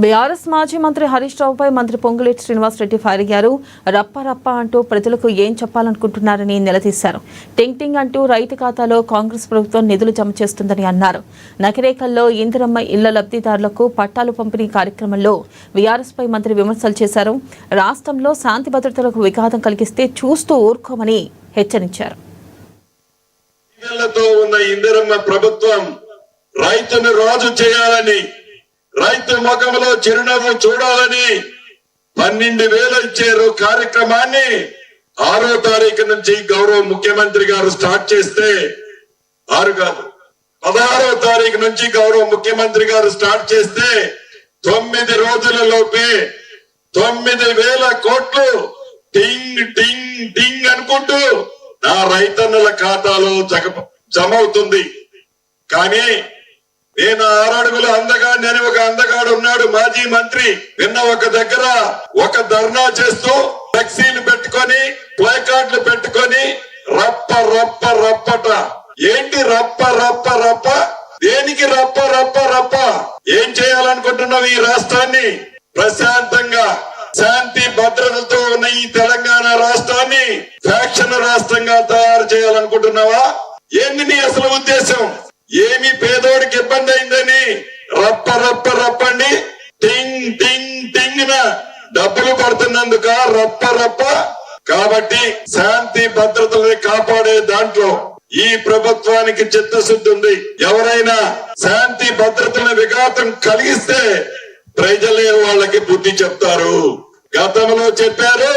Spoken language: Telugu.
బీఆర్ఎస్ మాజీ మంత్రి హరీష్ రావుపై మంత్రి పొంగులేటి శ్రీనివాసరెడ్డి ఫైర్ అయ్యారు. రప్ప రప్ప అంటూ ప్రజలకు ఏం చెప్పాలనుకుంటున్నారని నిలదీశారు. టింగ్ టింగ్ అంటూ రైతు ఖాతాలో కాంగ్రెస్ ప్రభుత్వం నిధులు జమ చేస్తుందని అన్నారు. నకిరేకల్లో ఇందిరమ్మ ఇళ్ల లబ్ధిదారులకు పట్టాలు పంపిణీ కార్యక్రమంలో బీఆర్ఎస్ పై మంత్రి విమర్శలు చేశారు. రాష్ట్రంలో శాంతి భద్రతలకు విఘాతం కలిగిస్తే చూస్తూ ఊరుకోమని హెచ్చరించారు. రైతును రాజు చేయాలని, రైతు ముఖంలో చిరునవ్వు చూడాలని 12,000 ఇచ్చారు. కార్యక్రమాన్ని 6వ తారీఖు నుంచి గౌరవ ముఖ్యమంత్రి గారు స్టార్ట్ చేస్తే 6 కాదు 16వ తారీఖు నుంచి గౌరవ ముఖ్యమంత్రి గారు స్టార్ట్ చేస్తే 9 రోజులలోపే 9,000 కోట్లు టింగ్ టింగ్ టింగ్ అనుకుంటూ నా రైతన్నుల ఖాతాలో జమ అవుతుంది. కానీ నేను 6 అడుగుల అందగాడిని అని ఒక అందగాడు ఉన్నాడు మాజీ మంత్రి. నిన్న ఒక దగ్గర ఒక ధర్నా చేస్తూ ఫ్లెక్సీలు పెట్టుకొని ప్లేకార్డులు పెట్టుకొని రప్ప రప్ప రప్పట. ఏంటి రప్ప రప్ప రప్ప? దేనికి రప్ప రప్ప రప్ప? ఏం చేయాలనుకుంటున్నావు? ఈ రాష్ట్రాన్ని ప్రశాంతంగా శాంతి భద్రతలతో ఉన్న ఈ తెలంగాణ రాష్ట్రాన్ని ఫ్యాక్షన్ రాష్ట్రంగా తయారు చేయాలనుకుంటున్నావా? ఏంది నీ అసలు ఉద్దేశం? ఏమి పేదోడికి ఇబ్బంది అయిందని రప్ప రప్ప రప్పండి, టింగ్ టింగ్ టింగ్ న డబ్బులు పడుతున్నందుక రప్ప రప్ప. కాబట్టి శాంతి భద్రతల్ని కాపాడే దాంట్లో ఈ ప్రభుత్వానికి చిత్తశుద్ధి ఉంది. ఎవరైనా శాంతి భద్రతల విఘాతం కలిగిస్తే ప్రజలే వాళ్ళకి బుద్ధి చెప్తారు. గతంలో చెప్పారు,